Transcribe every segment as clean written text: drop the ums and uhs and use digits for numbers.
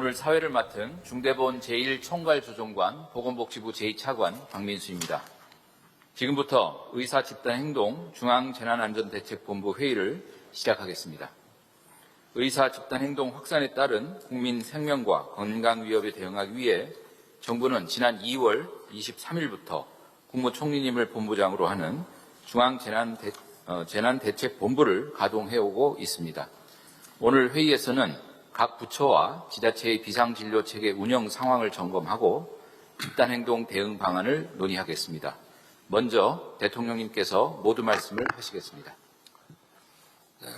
오늘 사회를 맡은 중대본 제1총괄조정관 보건복지부 제2차관 박민수입니다. 지금부터 의사집단행동 중앙재난안전대책본부 회의를 시작하겠습니다. 의사집단행동 확산에 따른 국민 생명과 건강 위협에 대응하기 위해 정부는 지난 2월 23일부터 국무총리님을 본부장으로 하는 중앙재난대책본부를 가동해오고 있습니다. 오늘 회의에서는 각 부처와 지자체의 비상진료체계 운영 상황을 점검하고 집단행동 대응 방안을 논의하겠습니다. 먼저 대통령님께서 모두 말씀을 하시겠습니다.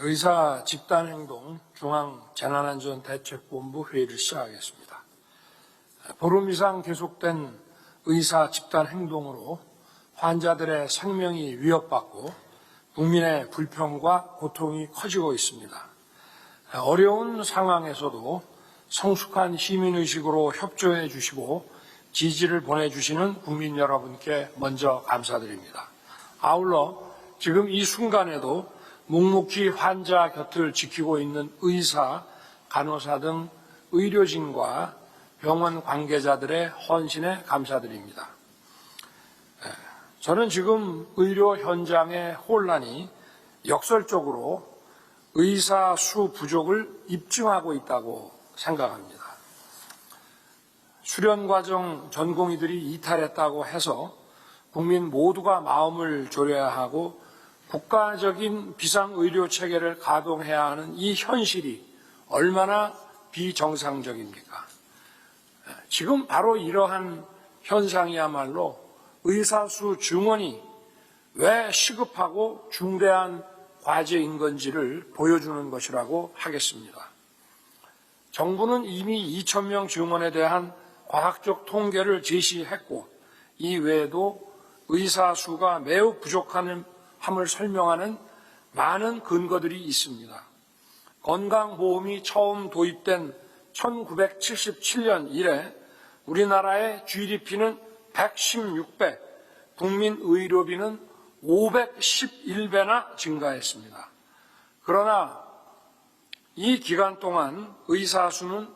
의사 집단행동 중앙재난안전대책본부 회의를 시작하겠습니다. 보름 이상 계속된 의사 집단행동으로 환자들의 생명이 위협받고 국민의 불평과 고통이 커지고 있습니다. 어려운 상황에서도 성숙한 시민의식으로 협조해 주시고 지지를 보내주시는 국민 여러분께 먼저 감사드립니다. 아울러 지금 이 순간에도 묵묵히 환자 곁을 지키고 있는 의사, 간호사 등 의료진과 병원 관계자들의 헌신에 감사드립니다. 저는 지금 의료 현장의 혼란이 역설적으로 의사 수 부족을 입증하고 있다고 생각합니다. 수련 과정 전공의들이 이탈했다고 해서 국민 모두가 마음을 졸여야 하고 국가적인 비상의료 체계를 가동해야 하는 이 현실이 얼마나 비정상적입니까? 지금 바로 이러한 현상이야말로 의사수 증원이 왜 시급하고 중대한 과제인 건지를 보여주는 것이라고 하겠습니다. 정부는 이미 2,000명 증원에 대한 과학적 통계를 제시했고 이 외에도 의사 수가 매우 부족함을 설명하는 많은 근거들이 있습니다. 건강보험이 처음 도입된 1977년 이래 우리나라의 GDP는 116배, 국민 의료비는 511배나 증가했습니다. 그러나 이 기간 동안 의사 수는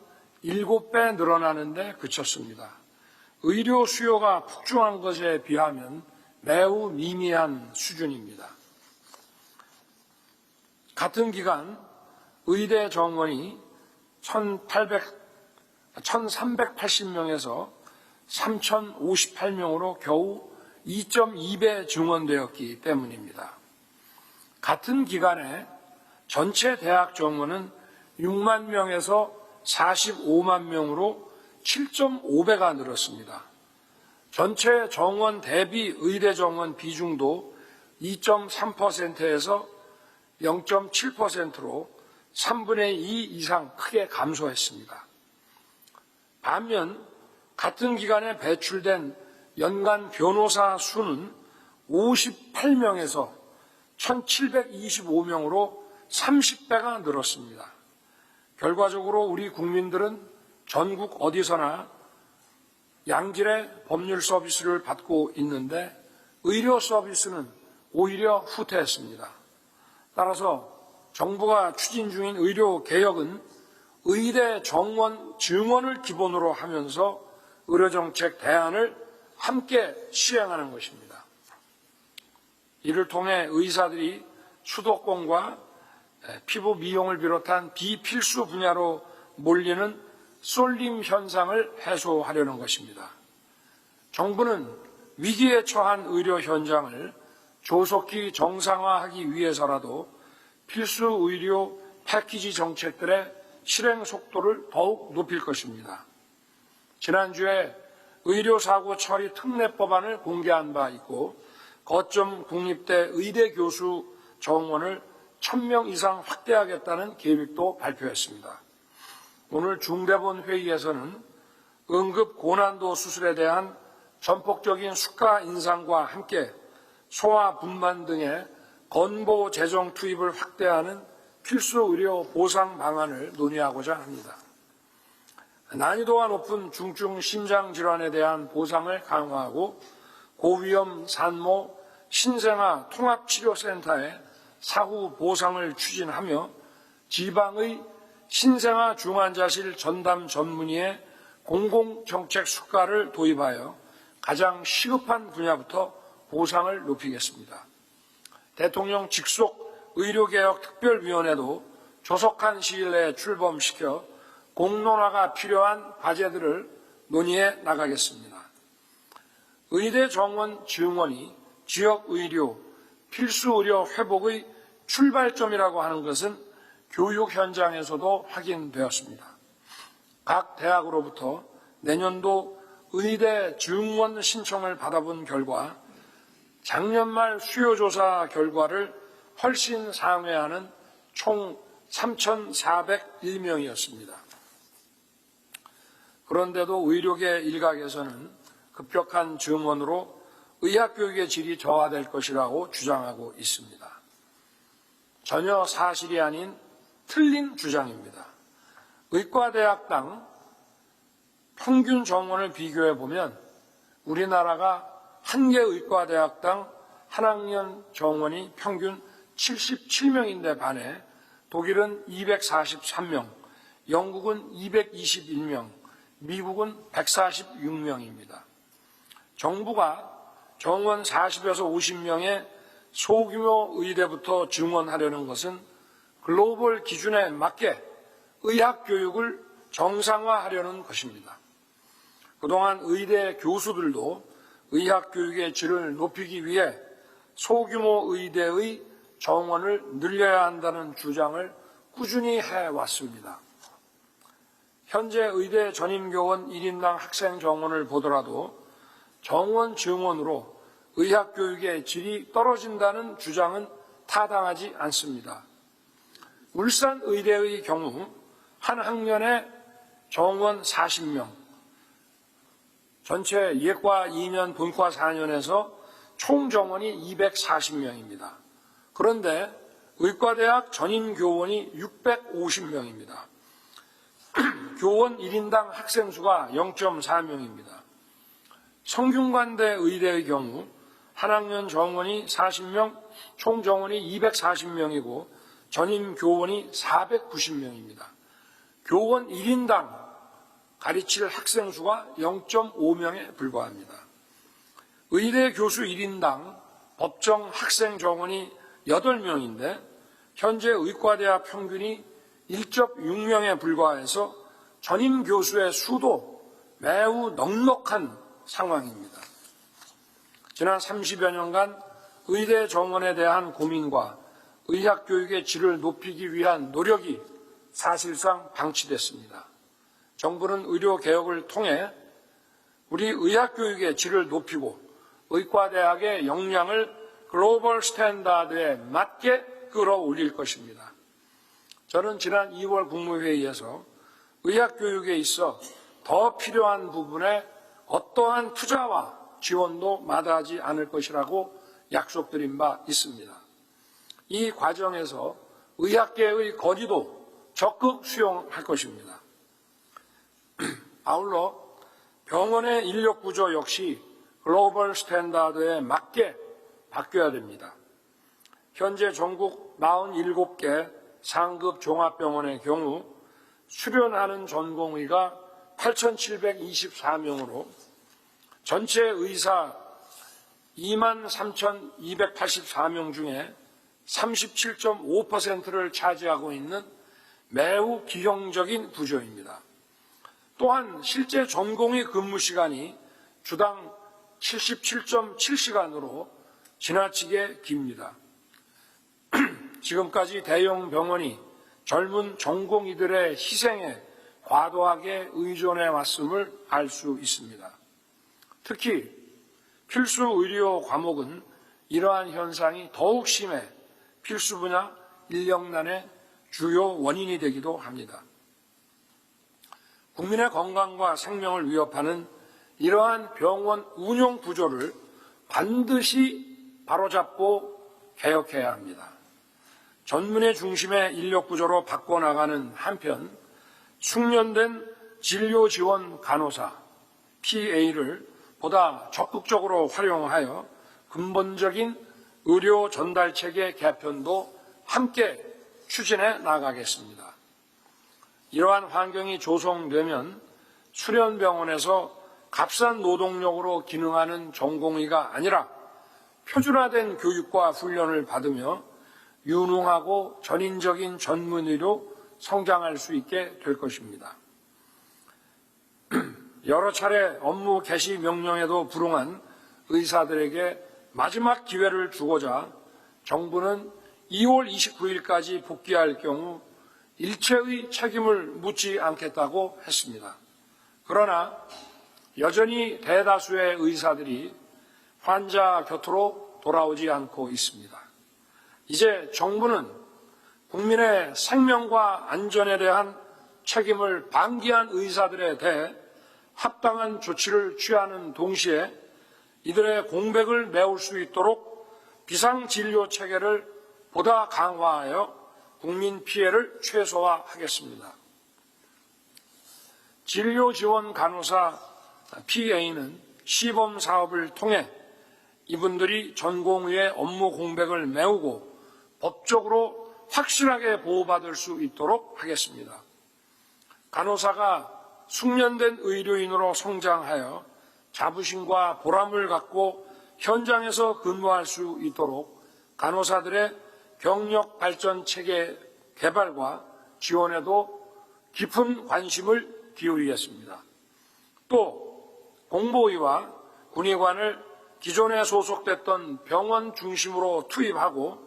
7배 늘어나는데 그쳤습니다. 의료 수요가 폭증한 것에 비하면 매우 미미한 수준입니다. 같은 기간 의대 정원이 1,380명에서 3,058명으로 겨우 2.2배 증원되었기 때문입니다. 같은 기간에 전체 대학 정원은 6만 명에서 45만 명으로 7.5배가 늘었습니다. 전체 정원 대비 의대 정원 비중도 2.3%에서 0.7%로 3분의 2 이상 크게 감소했습니다. 반면 같은 기간에 배출된 연간 변호사 수는 58명에서 1,725명으로 30배가 늘었습니다. 결과적으로 우리 국민들은 전국 어디서나 양질의 법률 서비스를 받고 있는데 의료 서비스는 오히려 후퇴했습니다. 따라서 정부가 추진 중인 의료 개혁은 의대 정원 증원을 기본으로 하면서 의료정책 대안을 함께 시행하는 것입니다. 이를 통해 의사들이 수도권과 피부 미용을 비롯한 비필수 분야로 몰리는 쏠림 현상을 해소하려는 것입니다. 정부는 위기에 처한 의료 현장을 조속히 정상화하기 위해서라도 필수 의료 패키지 정책들의 실행 속도를 더욱 높일 것입니다. 지난주에 의료사고 처리 특례법안을 공개한 바 있고 거점 국립대 의대 교수 정원을 1,000명 이상 확대하겠다는 계획도 발표했습니다. 오늘 중대본 회의에서는 응급 고난도 수술에 대한 전폭적인 수가 인상과 함께 소아 분만 등의 건보 재정 투입을 확대하는 필수 의료 보상 방안을 논의하고자 합니다. 난이도가 높은 중증 심장 질환에 대한 보상을 강화하고 고위험 산모 신생아 통합치료센터의 사후 보상을 추진하며 지방의 신생아 중환자실 전담 전문의의 공공정책 수가를 도입하여 가장 시급한 분야부터 보상을 높이겠습니다. 대통령 직속 의료개혁 특별위원회도 조속한 시일 내에 출범시켜 공론화가 필요한 과제들을 논의해 나가겠습니다. 의대 정원 증원이 지역의료, 필수의료 회복의 출발점이라고 하는 것은 교육 현장에서도 확인되었습니다. 각 대학으로부터 내년도 의대 증원 신청을 받아본 결과 작년 말 수요조사 결과를 훨씬 상회하는 총 3,401명이었습니다. 그런데도 의료계 일각에서는 급격한 증원으로 의학교육의 질이 저하될 것이라고 주장하고 있습니다. 전혀 사실이 아닌 틀린 주장입니다. 의과대학당 평균 정원을 비교해 보면 우리나라가 한 개 의과대학당 한 학년 정원이 평균 77명인데 반해 독일은 243명, 영국은 221명, 미국은 146명입니다. 정부가 정원 40에서 50명의 소규모 의대부터 증원하려는 것은 글로벌 기준에 맞게 의학교육을 정상화하려는 것입니다. 그동안 의대 교수들도 의학교육의 질을 높이기 위해 소규모 의대의 정원을 늘려야 한다는 주장을 꾸준히 해왔습니다. 현재 의대 전임교원 1인당 학생 정원을 보더라도 정원 증원으로 의학교육의 질이 떨어진다는 주장은 타당하지 않습니다. 울산 의대의 경우 한 학년에 정원 40명, 전체 예과 2년, 본과 4년에서 총 정원이 240명입니다. 그런데 의과대학 전임교원이 650명입니다. 교원 1인당 학생 수가 0.4명입니다. 성균관대 의대의 경우 한 학년 정원이 40명, 총 정원이 240명이고 전임 교원이 490명입니다. 교원 1인당 가르칠 학생 수가 0.5명에 불과합니다. 의대 교수 1인당 법정 학생 정원이 8명인데 현재 의과대학 평균이 1.6명에 불과해서 전임 교수의 수도 매우 넉넉한 상황입니다. 지난 30여 년간 의대 정원에 대한 고민과 의학교육의 질을 높이기 위한 노력이 사실상 방치됐습니다. 정부는 의료개혁을 통해 우리 의학교육의 질을 높이고 의과대학의 역량을 글로벌 스탠다드에 맞게 끌어올릴 것입니다. 저는 지난 2월 국무회의에서 의학교육에 있어 더 필요한 부분에 어떠한 투자와 지원도 마다하지 않을 것이라고 약속드린 바 있습니다. 이 과정에서 의학계의 건의도 적극 수용할 것입니다. 아울러 병원의 인력 구조 역시 글로벌 스탠다드에 맞게 바뀌어야 됩니다. 현재 전국 47개 상급 종합병원의 경우 수련하는 전공의가 8,724명으로 전체 의사 23,284명 중에 37.5%를 차지하고 있는 매우 기형적인 구조입니다. 또한 실제 전공의 근무 시간이 주당 77.7시간으로 지나치게 깁니다. 지금까지 대형 병원이 젊은 전공의들의 희생에 과도하게 의존해 왔음을 알 수 있습니다. 특히 필수 의료 과목은 이러한 현상이 더욱 심해 필수 분야 인력난의 주요 원인이 되기도 합니다. 국민의 건강과 생명을 위협하는 이러한 병원 운영 구조를 반드시 바로잡고 개혁해야 합니다. 전문의 중심의 인력 구조로 바꿔나가는 한편 숙련된 진료 지원 간호사 PA를 보다 적극적으로 활용하여 근본적인 의료 전달 체계 개편도 함께 추진해 나가겠습니다. 이러한 환경이 조성되면 수련병원에서 값싼 노동력으로 기능하는 전공의가 아니라 표준화된 교육과 훈련을 받으며 유능하고 전인적인 전문의로 성장할 수 있게 될 것입니다. 여러 차례 업무 개시 명령에도 불응한 의사들에게 마지막 기회를 주고자 정부는 2월 29일까지 복귀할 경우 일체의 책임을 묻지 않겠다고 했습니다. 그러나 여전히 대다수의 의사들이 환자 곁으로 돌아오지 않고 있습니다. 이제 정부는 국민의 생명과 안전에 대한 책임을 방기한 의사들에 대해 합당한 조치를 취하는 동시에 이들의 공백을 메울 수 있도록 비상진료 체계를 보다 강화하여 국민 피해를 최소화하겠습니다. 진료지원 간호사 PA는 시범 사업을 통해 이분들이 전공의의 업무 공백을 메우고 법적으로 확실하게 보호받을 수 있도록 하겠습니다. 간호사가 숙련된 의료인으로 성장하여 자부심과 보람을 갖고 현장에서 근무할 수 있도록 간호사들의 경력 발전 체계 개발과 지원에도 깊은 관심을 기울이겠습니다. 또 공보의와 군의관을 기존에 소속됐던 병원 중심으로 투입하고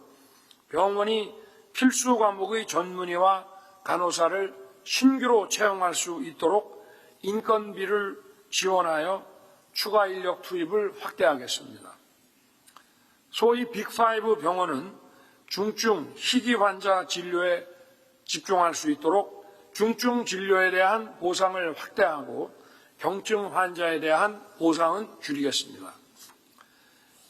병원이 필수 과목의 전문의와 간호사를 신규로 채용할 수 있도록 인건비를 지원하여 추가 인력 투입을 확대하겠습니다. 소위 빅5 병원은 중증 희귀 환자 진료에 집중할 수 있도록 중증 진료에 대한 보상을 확대하고 경증 환자에 대한 보상은 줄이겠습니다.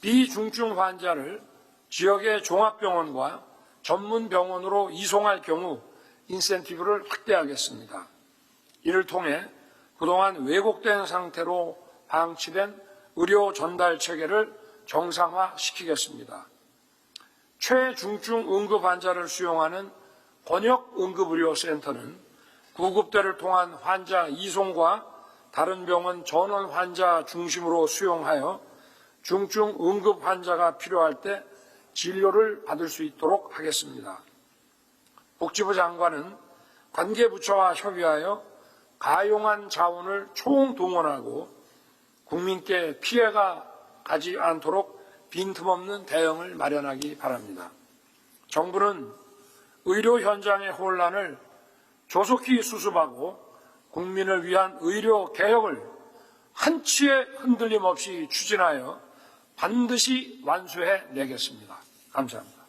비중증 환자를 지역의 종합병원과 전문병원으로 이송할 경우 인센티브를 확대하겠습니다. 이를 통해 그동안 왜곡된 상태로 방치된 의료 전달 체계를 정상화시키겠습니다. 최중증 응급 환자를 수용하는 번역 응급의료센터는 구급대를 통한 환자 이송과 다른 병원 전원 환자 중심으로 수용하여 중증 응급 환자가 필요할 때 진료를 받을 수 있도록 하겠습니다. 복지부 장관은 관계부처와 협의하여 가용한 자원을 총동원하고 국민께 피해가 가지 않도록 빈틈없는 대응을 마련하기 바랍니다. 정부는 의료 현장의 혼란을 조속히 수습하고 국민을 위한 의료 개혁을 한치의 흔들림 없이 추진하여 반드시 완수해 내겠습니다. 감사합니다.